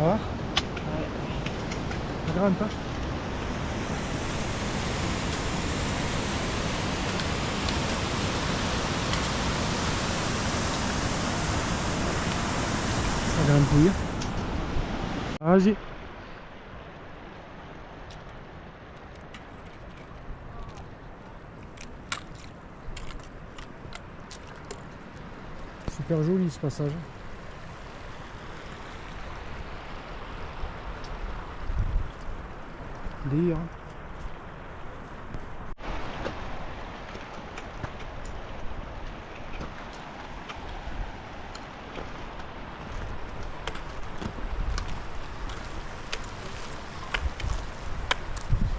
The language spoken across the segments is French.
Ah, Ouais. ça grimpe hein. Ça grimpouille. Vas-y. Super joli ce passage. Délire.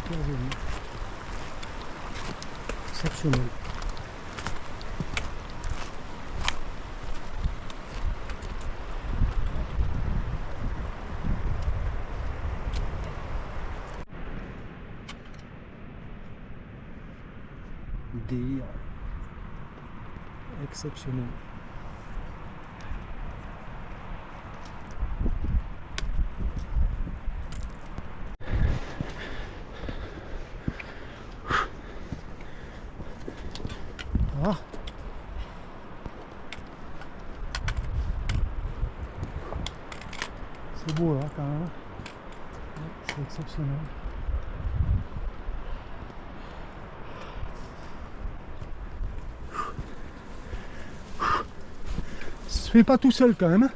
Super joli. Exceptionnel. Délire. Exceptionnel. Ah. C'est beau là quand même. C'est exceptionnel. Ça se fait pas tout seul quand même.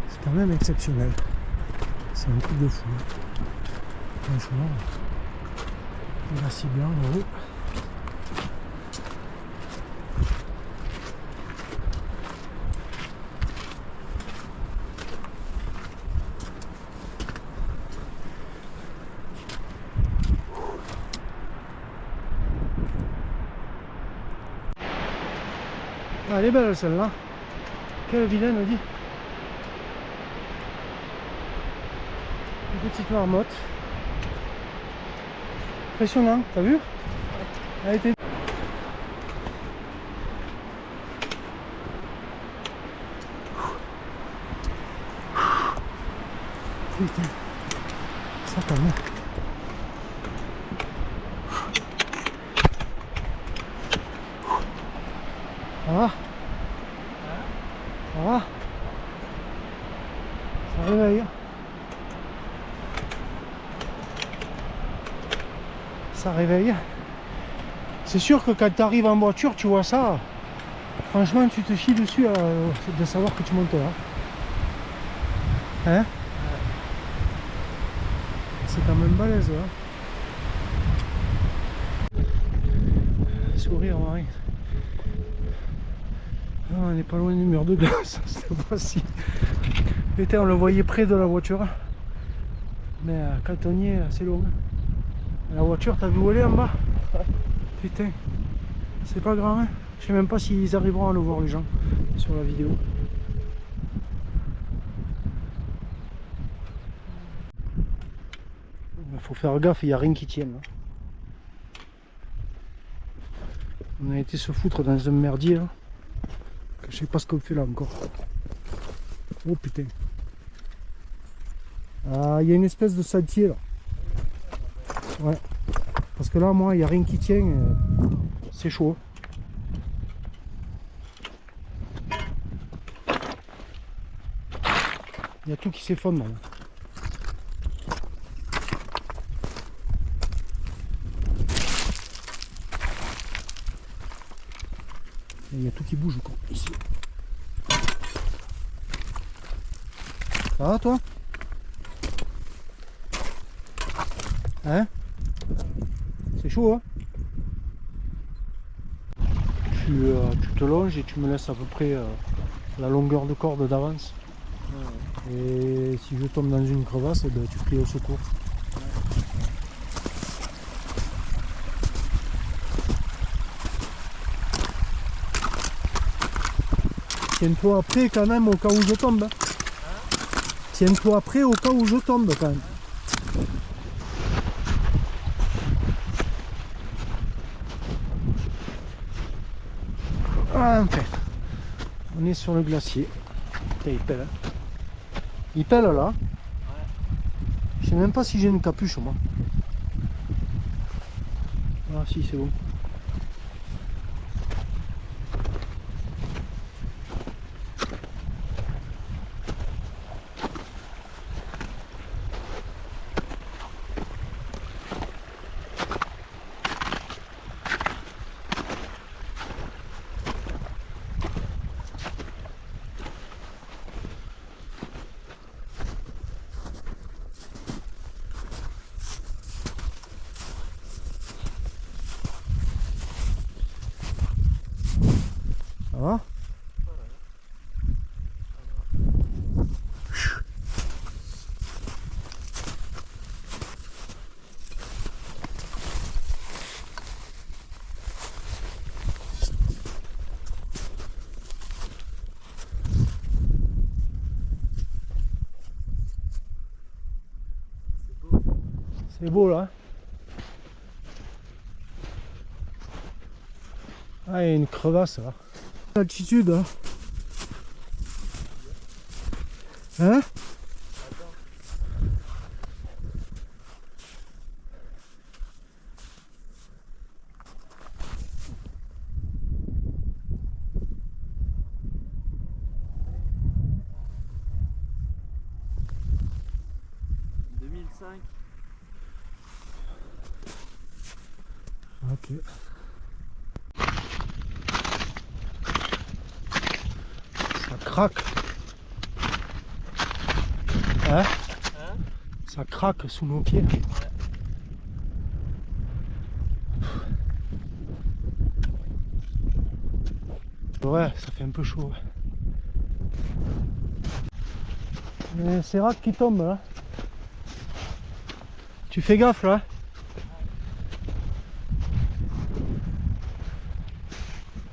C'est quand même exceptionnel. C'est un truc de fou. Franchement, il a si blanc en haut. Ah, elle est belle celle-là. Quelle vilaine, dit. Une petite marmotte. Impressionnant, t'as vu? Elle a été... Putain, ça quand même. Ça va? Ça va? Ça réveille. Ça réveille. C'est sûr que quand tu arrives en voiture, tu vois ça. Franchement, tu te chies dessus de savoir que tu montes là. Hein? C'est quand même balèze là. Sourire, Marie. Ah, on n'est pas loin du mur de glace cette fois-ci. Putain, on le voyait près de la voiture. Mais quand on y est, c'est long. La voiture, t'as vu où elle est en bas? Putain, c'est pas grand, hein. Je sais même pas s'ils arriveront à le voir les gens sur la vidéo. Il faut faire gaffe, il n'y a rien qui tienne. On a été se foutre dans un merdier là. Je sais pas ce qu'on fait là encore. Oh putain. Ah, il y a une espèce de sentier là. Ouais. Parce que là, moi, il n'y a rien qui tient. C'est chaud. Il y a tout qui s'effondre. Il y a tout qui bouge quoi, ici. Ça va toi? Hein? C'est chaud hein? Tu te longes et tu me laisses à peu près la longueur de corde d'avance. Et si je tombe dans une crevasse, ben, tu cries au secours. Tiens-toi prêt quand même au cas où je tombe. Tiens-toi prêt au cas où je tombe quand même. Enfin, on est sur le glacier. Il pèle. Hein. Il pèle là. Ouais. Je sais même pas si j'ai une capuche moi. Ah si, c'est bon. Ça va ? C'est beau là. Ah, il y a une crevasse là. Altitude hein. Hein? Ok. Ça craque. Hein? Ça craque sous nos pieds. Ouais, ça fait un peu chaud. Ouais. C'est rare qui tombe là. Tu fais gaffe là.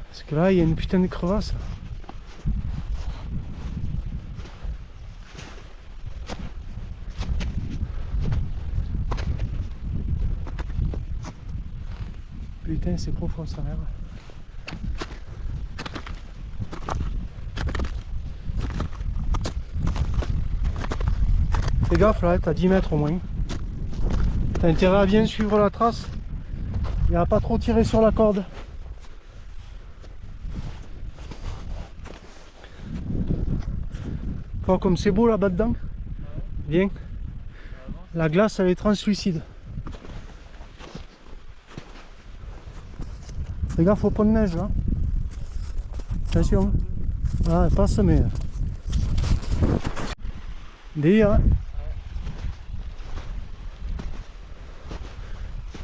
Parce que là il y a une putain de crevasse. Putain c'est profond sa mère. Fais gaffe là, t'as 10 mètres au moins. T'as intérêt à bien suivre la trace et à pas trop tirer sur la corde. Voir comme c'est beau là-bas dedans. Viens. La glace elle est translucide. Fais gaffe au pont de neige là. Attention. Ah elle passe mais. Délire hein.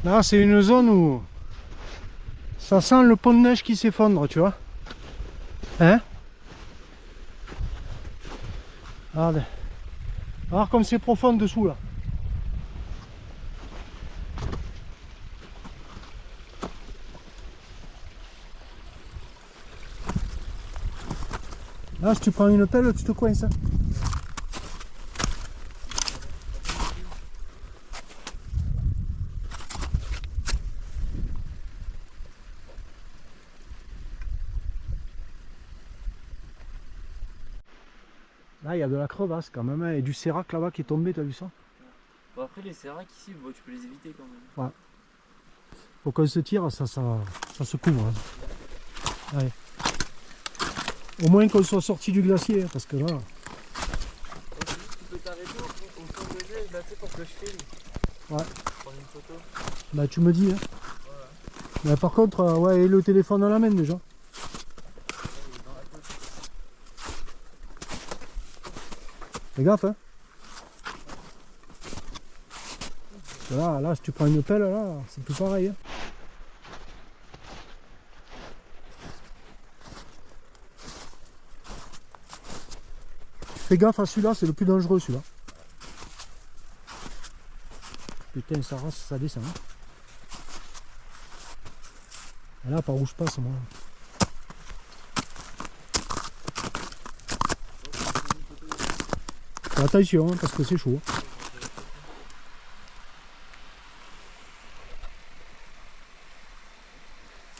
Là c'est une zone où ça sent le pont de neige qui s'effondre, tu vois. Hein? Regarde. Regarde comme c'est profond dessous là. Là si tu prends une pelle tu te coinces. Là il y a de la crevasse quand même hein, et du sérac là-bas qui est tombé, t'as vu ça? Bon après les séracs ici, bon, tu peux les éviter quand même. Ouais. Faut qu'on se tire, ça se couvre. Hein. Allez. Au moins qu'on soit sorti du glacier, hein, parce que là. Tu peux t'arrêter au fond de neige là, tu sais, pour que je filme. Ouais. Prendre une photo. Bah tu me dis. Hein. Ouais. Mais par contre, ouais, et le téléphone à la main déjà. Fais gaffe hein. Là, si tu prends une pelle, là, c'est plus pareil. Hein. Fais gaffe à celui-là, c'est le plus dangereux celui-là. Putain, ça rase, ça descend. Hein. Et là, par où je passe, moi. Fais attention, hein, parce que c'est chaud.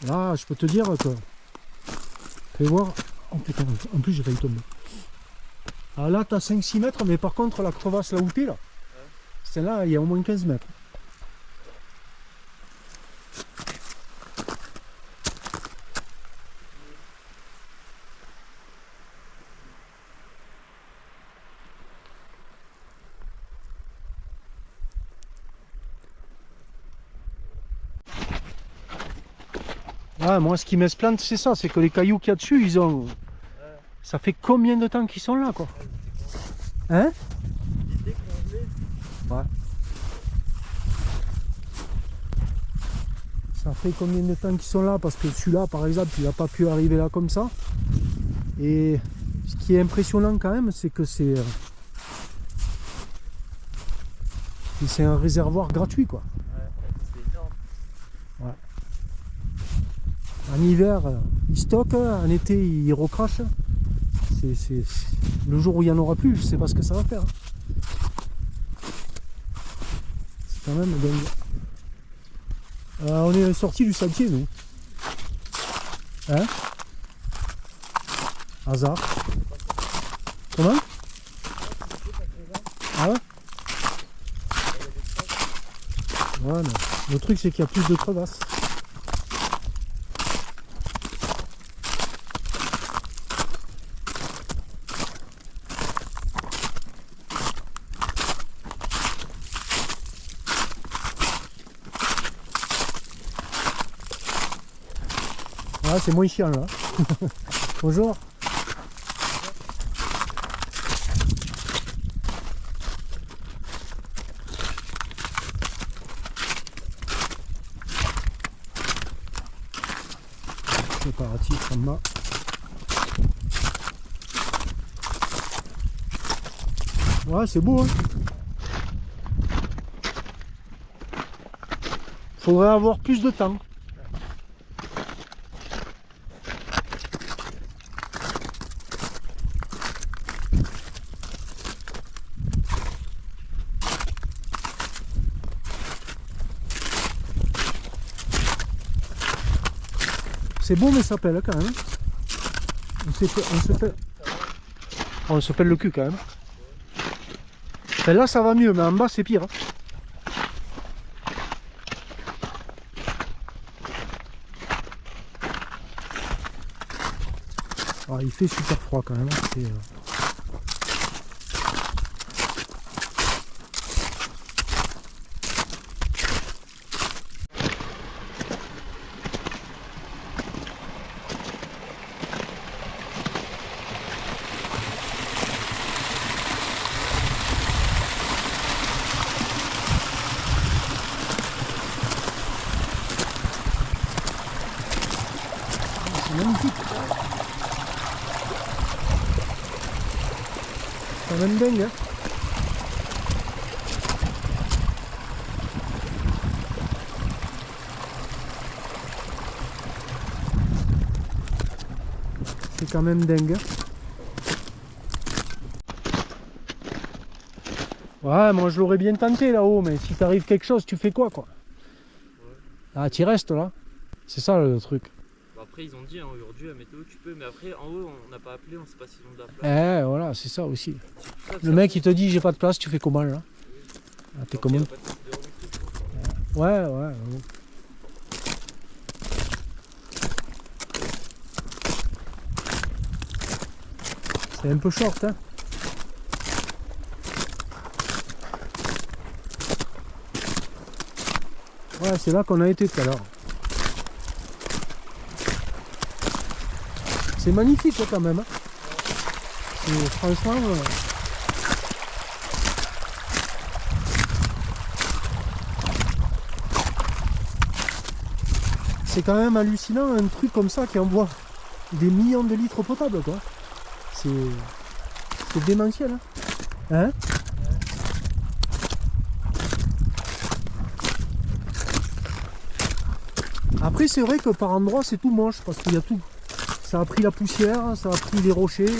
Là, je peux te dire que... Fais voir... Oh putain, en plus j'ai failli tomber. Ah là, t'as 5-6 mètres, mais par contre, la crevasse là où t'es, là, celle-là, il y a au moins 15 mètres. Ouais, moi, ce qui m'esplante, c'est ça, c'est que les cailloux qu'il y a dessus, ils ont... Ça fait combien de temps qu'ils sont là, quoi? Hein? Ouais. Ça fait combien de temps qu'ils sont là? Parce que celui-là, par exemple, il n'a pas pu arriver là comme ça. Et ce qui est impressionnant quand même, c'est que c'est un réservoir gratuit, quoi. Ouais, c'est énorme. Ouais. En hiver, il stocke, en été, il recrache. Le jour où il n'y en aura plus, je sais pas ce que ça va faire. C'est quand même dingue. On est sorti du sentier, nous. Hein? Hasard. Comment? Ah ouais? Ouais, mais le truc, c'est qu'il y a plus de crevasses. Ah, c'est moins chiant là. Bonjour. Préparatif en bas. Ouais, c'est beau. Hein. Faudrait avoir plus de temps. C'est beau, mais ça pèle quand même. On se pèle le cul quand même. Ben là ça va mieux, mais en bas c'est pire. Ah, il fait super froid quand même. C'est magnifique. C'est quand même dingue. Hein. C'est quand même dingue. Ouais, moi je l'aurais bien tenté là-haut, mais si t'arrive quelque chose, tu fais quoi? Ah, tu restes là. C'est ça le truc. Bon, après, ils ont dit, hein, aujourd'hui, la météo, tu peux, mais après, en haut, on n'a pas appelé, on sait pas s'ils ont de la place. Voilà, c'est ça aussi. Ça, Le mec il te dit j'ai pas de place, tu fais comment là? Ah, t'es comment? Ouais. C'est un peu short, hein. Ouais, c'est là qu'on a été tout à l'heure. C'est magnifique quand même. Hein. Franchement... c'est quand même hallucinant un truc comme ça qui envoie des millions de litres potables, quoi. C'est démentiel, hein, hein? Après c'est vrai que par endroits c'est tout moche parce qu'il y a tout. Ça a pris la poussière, ça a pris les rochers.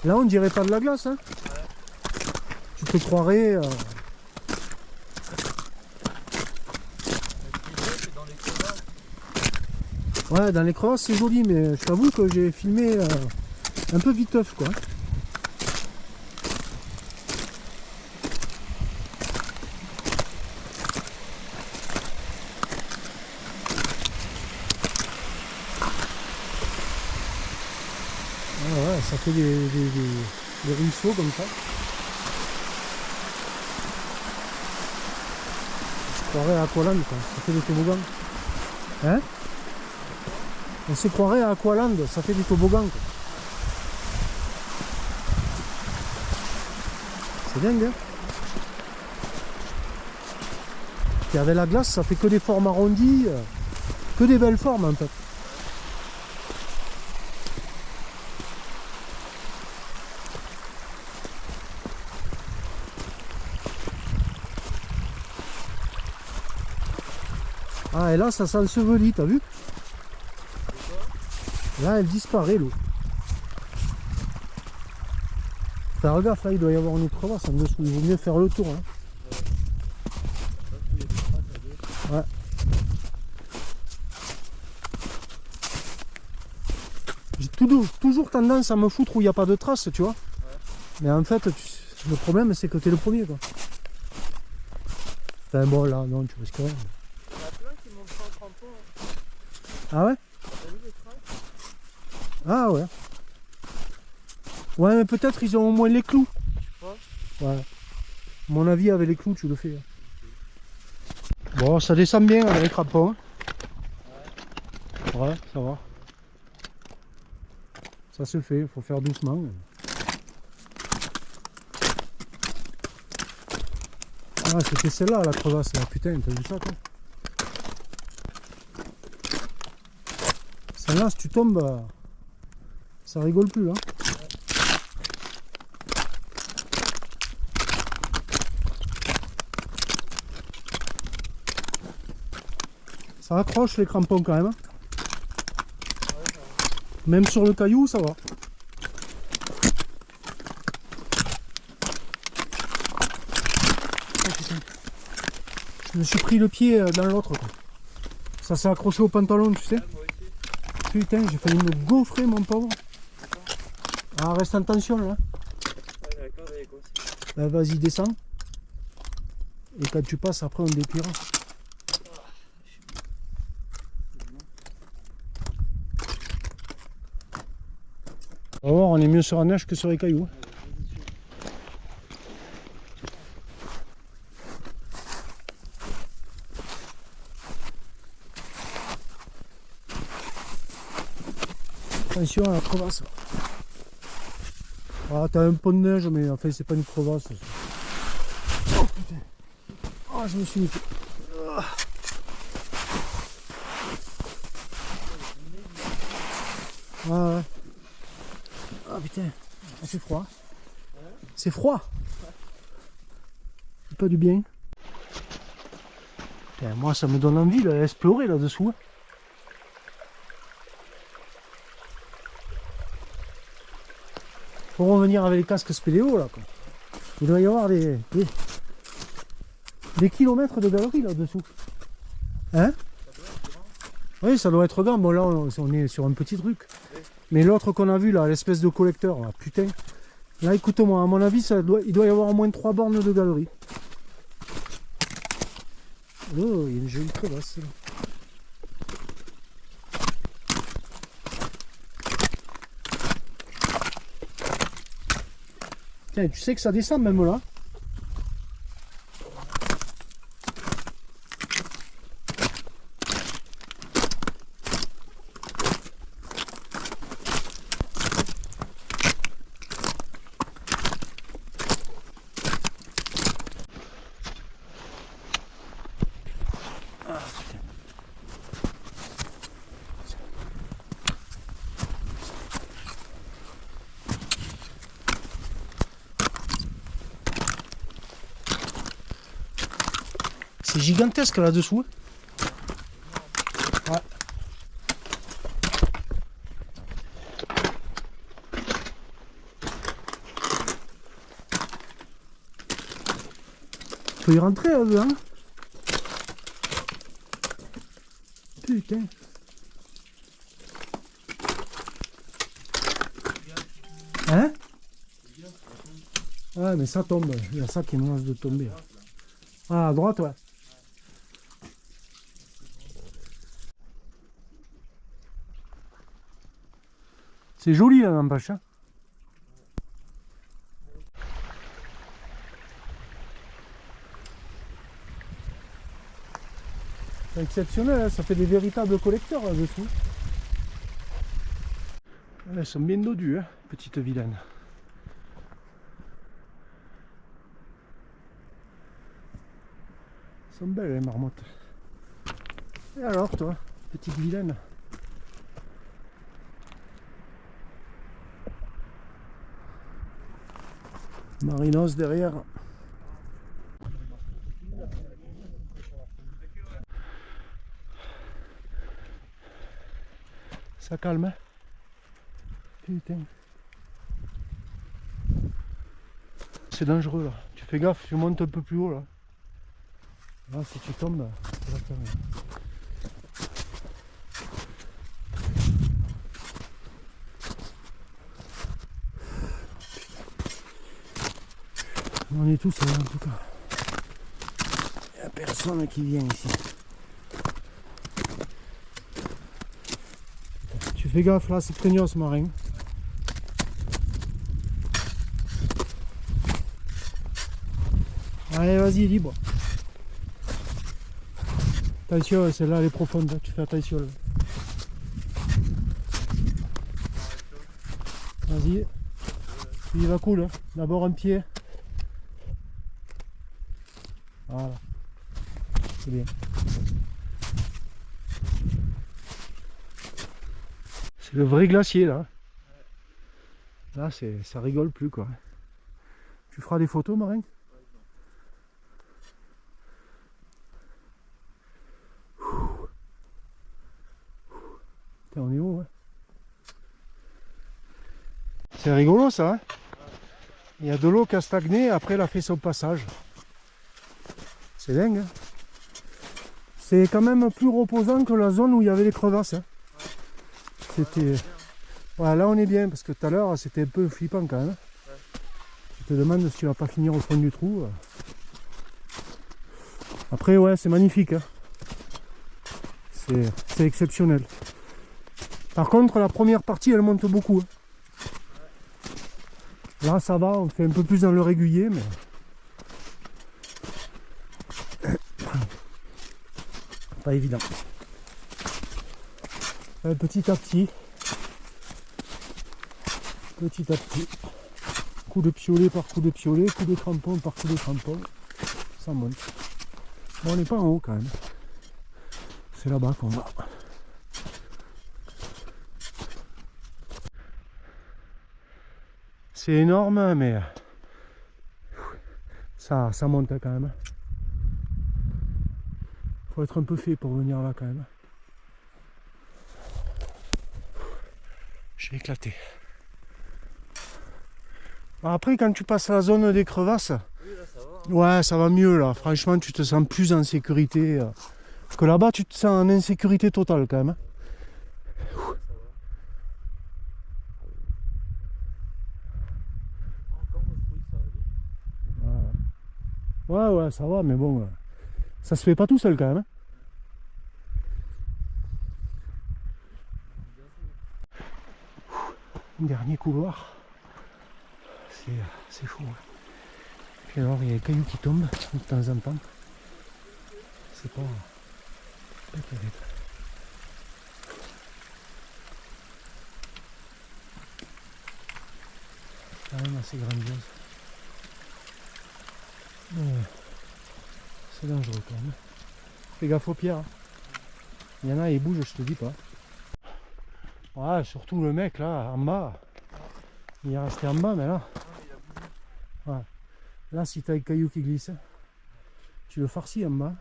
Là on dirait pas de la glace, hein. Tu te croirais... Ouais, dans les crevasses c'est joli, mais je t'avoue que j'ai filmé un peu viteuf quoi. Ah ouais, ça fait des ruisseaux comme ça. Je croirais à Aqualand quoi, ça fait des toboggans. Hein? On se croirait à Aqualand, ça fait des toboggans quoi. C'est dingue hein. Puis avec la glace ça fait que des formes arrondies, que des belles formes en fait. Ah et là ça s'ensevelit, t'as vu? Là elle disparaît l'eau. Faire gaffe là, il doit y avoir une crevasse en dessous, il vaut mieux faire le tour hein. Ouais. J'ai toujours tendance à me foutre où il n'y a pas de traces, tu vois. Mais en fait, le problème c'est que tu es le premier quoi. Enfin bon là, non, tu risques rien. Il y en a plein qui montent sans crampons. Ah ouais? T'as vu les traces? Ah ouais. Ouais mais peut-être ils ont au moins les clous. Ouais. À mon avis avec les clous tu le fais. Bon ça descend bien avec les crampons. Hein. Ouais, ça va. Ça se fait, faut faire doucement. Ah c'était celle-là la crevasse là, putain, t'as vu ça toi? Celle-là si tu tombes, ça rigole plus hein. Ça accroche les crampons quand même. Hein. Même sur le caillou ça va. Je me suis pris le pied dans l'autre. Ça s'est accroché au pantalon, tu sais. Putain, j'ai failli me gaufrer mon pauvre. Ah, reste en tension là. Bah, vas-y, descends. Et quand tu passes, après on dépliera. On va voir, on est mieux sur la neige que sur les cailloux. Attention à la crevasse. Ah, t'as un peu de neige, mais en fait c'est pas une crevasse. Oh putain. Ah, je me suis mis. Ah ouais. Ah putain, c'est froid. C'est froid. C'est pas du bien. Putain, moi ça me donne envie d'explorer là-dessous. Faut revenir avec les casques spéléo là quoi. Il doit y avoir des kilomètres de galeries là-dessous. Hein? Oui, ça doit être grand. Bon là on est sur un petit truc. Mais l'autre qu'on a vu là, l'espèce de collecteur, là, putain. Là écoute-moi, à mon avis il doit y avoir au moins 3 bornes de galeries. Oh, il y a une jolie crevasse là. Tiens, tu sais que ça descend même là. C'est gigantesque là-dessous. Ouais. Faut y rentrer là-dedans. Putain. Hein? Ouais, mais ça tombe. Il y a ça qui menace de tomber. Ah, à droite, ouais. C'est joli là, n'empêche. Hein. C'est exceptionnel, hein, ça fait des véritables collecteurs là-dessous. Elles sont bien dodues, hein, petites vilaines. Elles sont belles les marmottes. Et alors toi, petite vilaine? Marinos derrière. Ça calme, hein? Putain. C'est dangereux là. Tu fais gaffe, tu montes un peu plus haut là. Là si tu tombes, ça va faire rien. On est tous là en tout cas. Il n'y a personne qui vient ici. Tu fais gaffe là, c'est craignos marin. Allez vas-y, libre. Attention, celle-là elle est profonde, tu fais attention. Là. Vas-y. Il va cool. Hein. D'abord un pied. Voilà. C'est bien. C'est le vrai glacier là. Là ça rigole plus quoi. Tu feras des photos Marin? Putain, on est haut hein. C'est rigolo ça hein. Il y a de l'eau qui a stagné, après elle a fait son passage. C'est dingue hein. C'est quand même plus reposant que la zone où il y avait les crevasses hein. C'était... Ouais, là on est bien parce que tout à l'heure c'était un peu flippant quand même. Tu te demandes si tu vas pas finir au fond du trou. Après ouais c'est magnifique hein. C'est exceptionnel. Par contre la première partie elle monte beaucoup. Hein. Là ça va, on fait un peu plus dans le régulier mais... Pas évident. Petit à petit, coup de piolet par coup de piolet, coup de crampon par coup de crampon, ça monte. Bon, on n'est pas en haut quand même. C'est là-bas qu'on va. C'est énorme, mais ça monte quand même. Faut être un peu fait pour venir là quand même. Je vais éclater. Après quand tu passes à la zone des crevasses, oui, là, ça va. Ouais ça va mieux là, franchement tu te sens plus en sécurité. Parce que là-bas tu te sens en insécurité totale quand même. Ouais ça va mais bon, ça se fait pas tout seul quand même. Hein. Dernier couloir. C'est fou. Hein. Puis alors il y a des cailloux qui tombent de temps en temps. C'est pas terrible. C'est quand même assez grandiose. C'est dangereux quand même. Fais gaffe aux pierres. Hein. Il y en a, ils bougent, je te dis pas. Ouais, surtout le mec là, en bas. Il est resté en bas, mais là. Ouais. Là, si tu as le caillou qui glisse, tu le farcis en bas.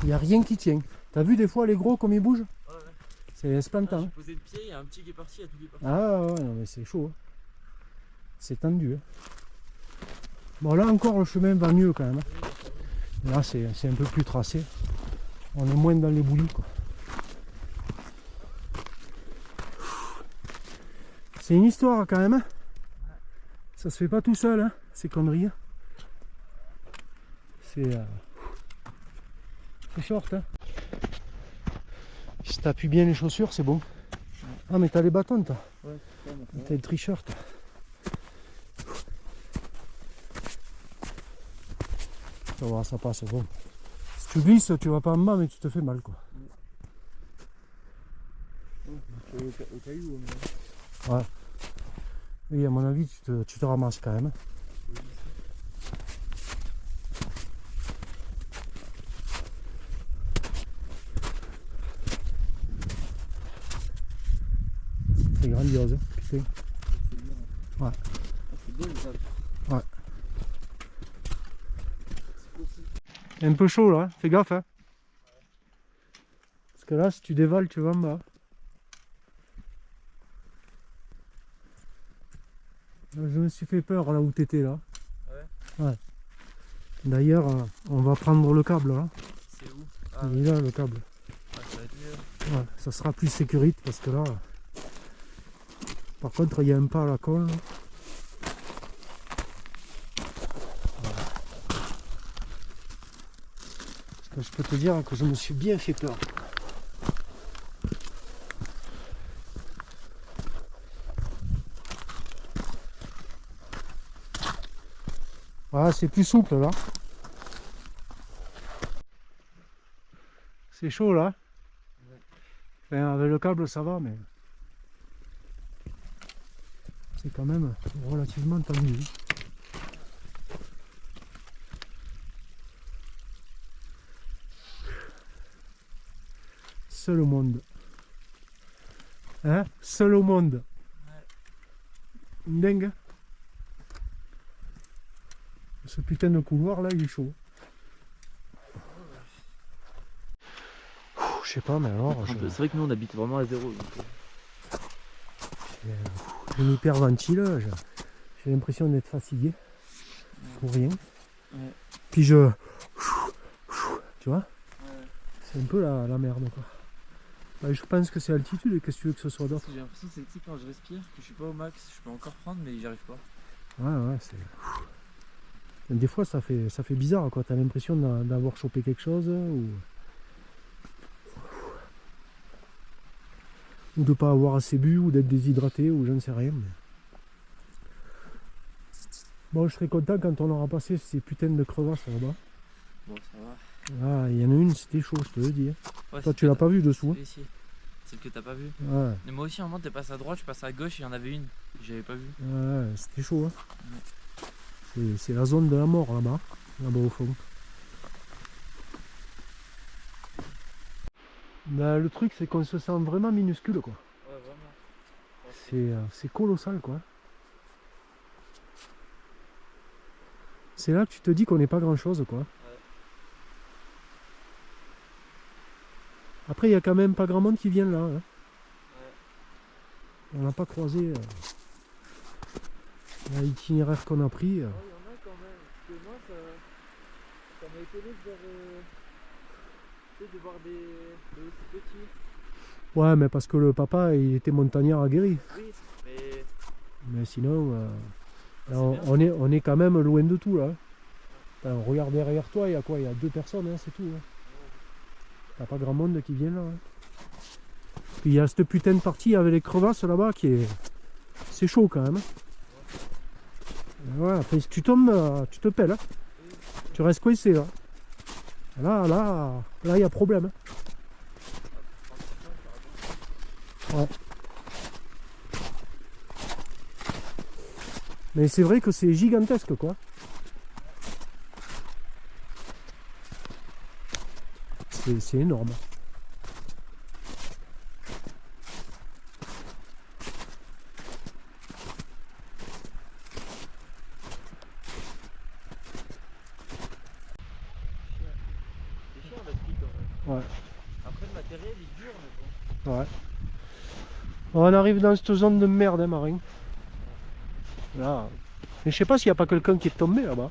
Il n'y a rien qui tient. T'as vu des fois les gros comme ils bougent? Ouais. C'est esplantant. J'ai posé le pied, il y a un petit qui est parti, il y a tout qui est parti. Ah ouais, non mais c'est chaud. Hein. C'est tendu. Hein. Bon là encore le chemin va mieux quand même. Hein. Là c'est un peu plus tracé. On est moins dans les bouillies quoi. C'est une histoire quand même. Hein. Ça se fait pas tout seul, hein, ces conneries. C'est short. Hein. Si t'appuies bien les chaussures, c'est bon. Ah mais t'as les bâtons toi. Ouais, t'as le t-shirt. Ça va, ça passe, c'est bon. Si tu glisses, tu vas pas en bas mais tu te fais mal quoi. Au caillou, ouais. Oui, à mon avis, tu te ramasses quand même. C'est grandiose, hein, putain. Ouais. C'est bien ça. Ouais. Un peu chaud là, hein. Fais gaffe. Hein. Parce que là, si tu dévales, tu vas en bas. Je me suis fait peur là où t'étais là. Ouais. Ouais. D'ailleurs, on va prendre le câble là. C'est où? Ah, Il est là le câble. ça va être mieux. Ouais, ça sera plus sécurité parce que là. Par contre, il y a un pas à la con. Là. Voilà. Parce que je peux te dire que je me suis bien fait peur. Voilà, c'est plus souple là. C'est chaud là. Ouais. Enfin, avec le câble ça va, mais c'est quand même relativement tendu. Seul au monde. Hein? Seul au monde. Ouais. Dingue. Ce putain de couloir là, il est chaud. Je sais pas, mais alors. C'est vrai que nous on habite vraiment à zéro. Je m'hyperventile, j'ai l'impression d'être fatigué. Pour rien. Ouais. Puis je. Tu vois? Ouais. C'est un peu la merde quoi. Bah, je pense que c'est altitude, qu'est-ce que tu veux que ce soit d'autre? J'ai l'impression que c'est quand je respire que je suis pas au max, je peux encore prendre mais j'y arrive pas. Ouais, c'est. Des fois ça fait bizarre quoi, t'as l'impression d'avoir chopé quelque chose ou de pas avoir assez bu ou d'être déshydraté ou je ne sais rien. Mais... Bon, je serais content quand on aura passé ces putains de crevasses là-bas. Bon, ça va. Ah, il y en a une, c'était chaud, je te le dis. Ouais, toi, tu l'as pas vu dessous. Hein. Ici. Celle que t'as pas vue. Ouais. Mais moi aussi, à un moment, t'es passé à droite, je passe à gauche, il y en avait une. J'avais pas vu. Ouais, c'était chaud. Hein. Ouais. C'est la zone de la mort là-bas, là-bas au fond. Ben, le truc, c'est qu'on se sent vraiment minuscule, quoi. Ouais, vraiment. Ouais. C'est colossal, quoi. C'est là que tu te dis qu'on n'est pas grand-chose, quoi. Ouais. Après, il n'y a quand même pas grand monde qui vient là. Hein. Ouais. On n'a pas croisé l'itinéraire qu'on a pris. Ouais, il y en a quand même. Parce que moi, ça m'a étonné de voir des aussi petits. Ouais, mais parce que le papa, il était montagnard aguerri. Oui, mais sinon, là, c'est on est quand même loin de tout, là. Enfin, regarde derrière toi, il y a quoi? Il y a 2 personnes, hein, c'est tout. Hein. T'as pas grand monde qui vient là. Hein. Puis il y a cette putain de partie avec les crevasses là-bas qui est... C'est chaud quand même. Ouais, enfin, si tu tombes, tu te pelles. Hein. Tu restes coincé là. Là, il y a problème. Hein. Ouais. Mais c'est vrai que c'est gigantesque quoi. C'est énorme. c'est cher la ski quand même. On arrive dans cette zone de merde, hein, Marin. Là. Mais je sais pas s'il n'y a pas quelqu'un qui est tombé là-bas.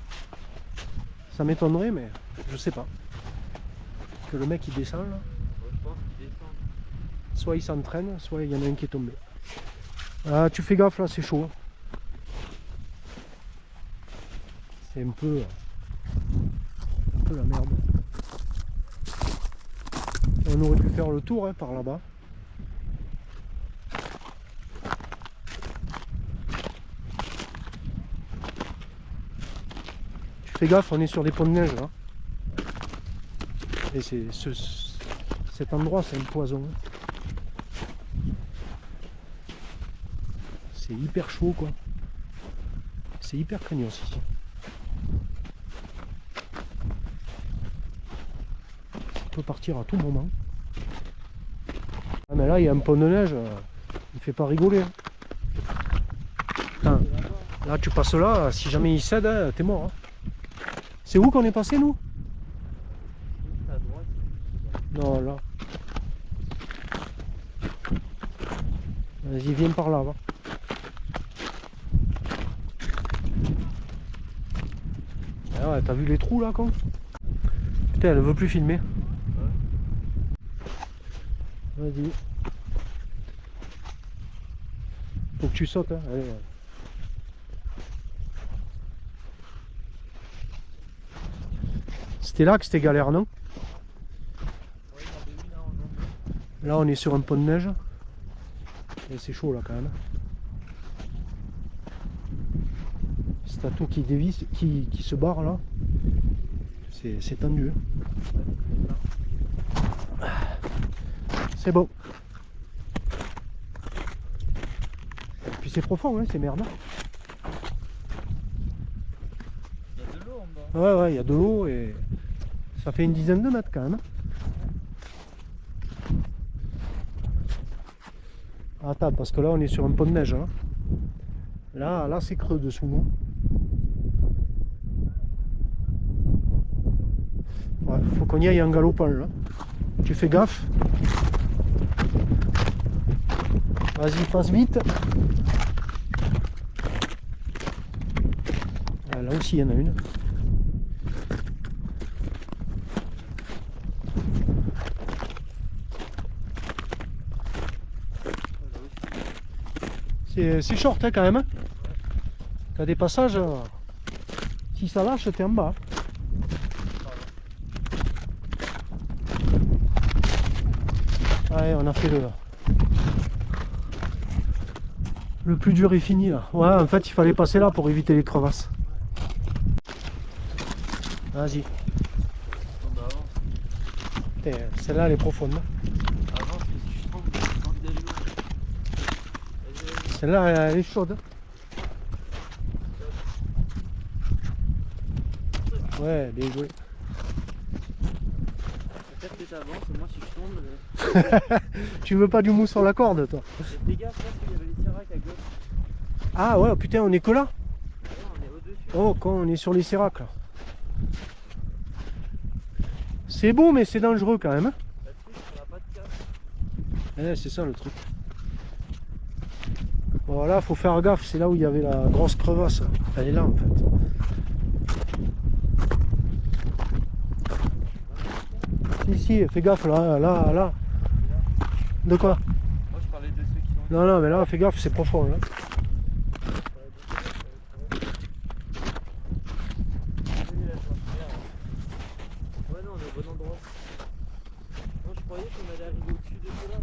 Ça m'étonnerait, mais je sais pas. Que le mec il descend là. Ouais, je pense qu'il descend. Soit il s'entraîne, soit il y en a un qui est tombé. Ah, tu fais gaffe là, c'est chaud. C'est un peu la merde. On aurait pu faire le tour hein, par là-bas. Tu fais gaffe, on est sur des ponts de neige là. Et cet endroit c'est un poison. C'est hyper chaud quoi. C'est hyper craignos ici. On peut partir à tout moment. Ah mais là il y a un pont de neige, il fait pas rigoler. Hein. Putain, là tu passes là, si jamais il cède, hein, t'es mort. Hein. C'est où qu'on est passé nous? À droite. Non là. Vas-y viens par là va. Ah ouais, t'as vu les trous là con? Putain elle veut plus filmer. Vas-y. Faut que tu sautes, hein. Allez. C'était là que c'était galère, non? Là on est sur un pont de neige. Et c'est chaud là quand même. C'est un tour qui dévisse, qui se barre là. C'est tendu. Hein. C'est bon. Et puis c'est profond, hein, c'est merde. Il y a de l'eau en bas. Ouais, ouais, il y a de l'eau et ça fait une dizaine de mètres quand même. Attends, parce que là on est sur un pont de neige. Hein. Là c'est creux dessous nous. Ouais, faut qu'on y aille en galopant là. Tu fais gaffe. Vas-y, passe vite. Ah, là aussi, il y en a une. C'est short hein, quand même. Hein. T'as des passages, si ça lâche, t'es en bas. Ouais, on a fait le plus dur est fini là. Ouais, en fait, il fallait passer là pour éviter les crevasses. Vas-y. Celle-là, elle est profonde. Celle-là, elle est chaude. Ouais, bien joué. Peut-être que t'avances, moi si je tombe. Tu veux pas du mou sur la corde, toi? Fais gaffe, là, il y avait les séracs à gauche. Ah ouais, putain, on est que là? Ouais, on est au-dessus. Oh, quand on est sur les séracs là. C'est beau, mais c'est dangereux quand même. Hein. Là-dessus, on n'a pas de casse. C'est ça le truc. Voilà, faut faire gaffe, c'est là où il y avait la grosse crevasse. Elle est là en fait. Si, fais gaffe là. De quoi? Moi je parlais de ceux qui ont... Non, mais là, fais gaffe, c'est profond là. Ouais, non, on est au bon endroit. Non, je croyais qu'on allait arriver au-dessus de ceux-là,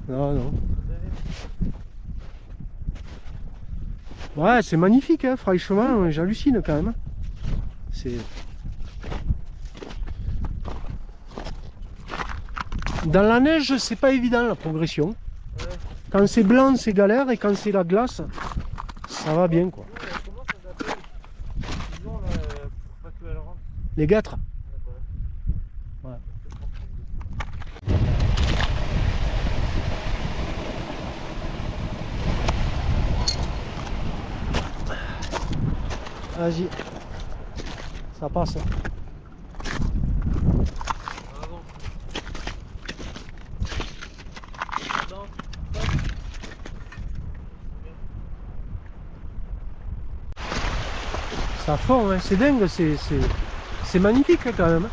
là-bas. Non. Ouais, c'est magnifique, hein, franchement, j'hallucine quand même. C'est... Dans la neige, c'est pas évident la progression. Ouais. Quand c'est blanc, c'est galère, et quand c'est la glace, ça va bien quoi. Comment ça s'appelle? Disons là, pour pas qu'elle rentre. Les guêtres. Ouais. Vas-y. Ça passe. Ça fond, hein. C'est dingue, c'est magnifique quand même.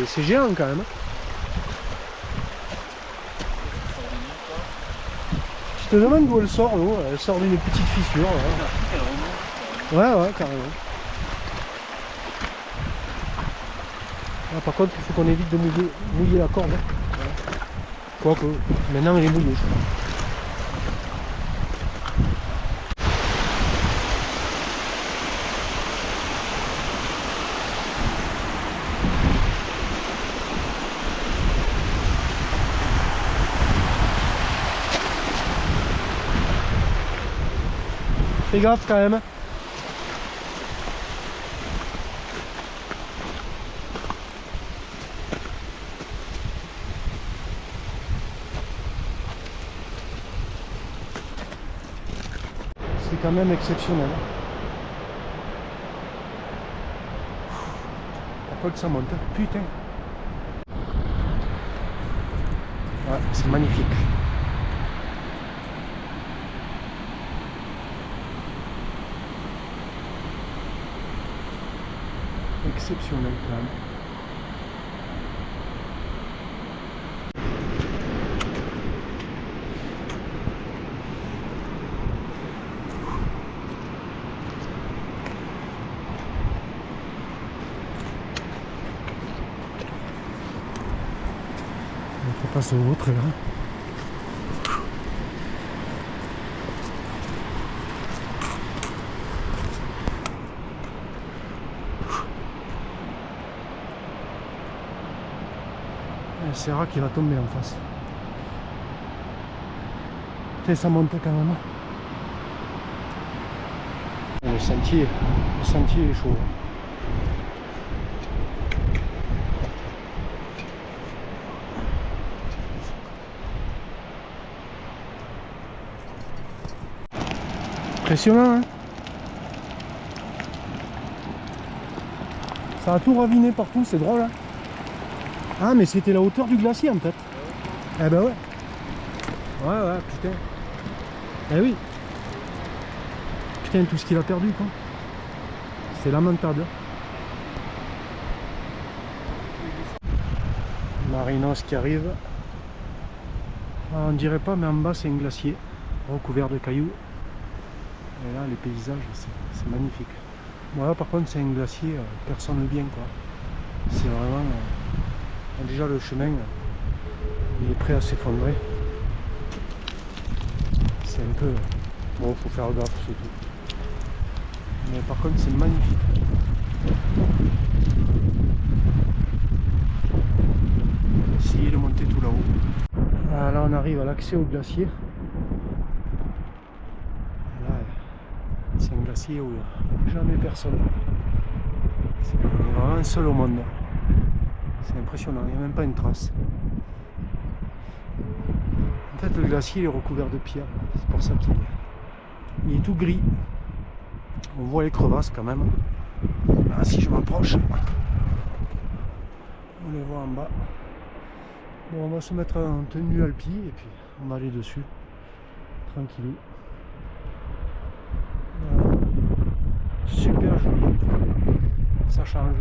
C'est géant quand même. Je te demande d'où elle sort, l'eau. Elle sort d'une petite fissure. Ouais, carrément. Ah, par contre, il faut qu'on évite de mouiller la corde. Hein. Quoique, maintenant elle est mouillée. Fais gaffe quand même. C'est quand même exceptionnel. Par contre ça monte, putain. Ouais, c'est magnifique. Exceptionnel quand même. On faut passer au autre là. C'est rare qui va tomber en face. Putain, ça monte quand même. Le sentier est chaud. Impressionnant, hein. Ça a tout raviné partout, c'est drôle, hein. Ah, mais c'était la hauteur du glacier en fait. Eh ben ouais. Ouais, putain. Eh oui. Putain, tout ce qu'il a perdu, quoi. C'est lamentable. Marinos qui arrive. Ah, on dirait pas, mais en bas c'est un glacier recouvert de cailloux. Et là, les paysages, c'est magnifique. Voilà, par contre, c'est un glacier, personne ne vient, quoi. C'est vraiment... déjà, le chemin, il est prêt à s'effondrer. C'est un peu... Bon, faut faire gaffe, c'est tout. Mais par contre, c'est magnifique. Essayez de monter tout là-haut. Ah, là, on arrive à l'accès au glacier. Là, c'est un glacier où il n'y a jamais personne. On est vraiment seul au monde. C'est impressionnant, il n'y a même pas une trace. En fait, le glacier est recouvert de pierres. C'est pour ça qu'il est tout gris. On voit les crevasses quand même. Ah, si je m'approche, on les voit en bas. Bon, on va se mettre en tenue alpi et puis on va aller dessus. Tranquillou. Voilà. Super joli. Ça change.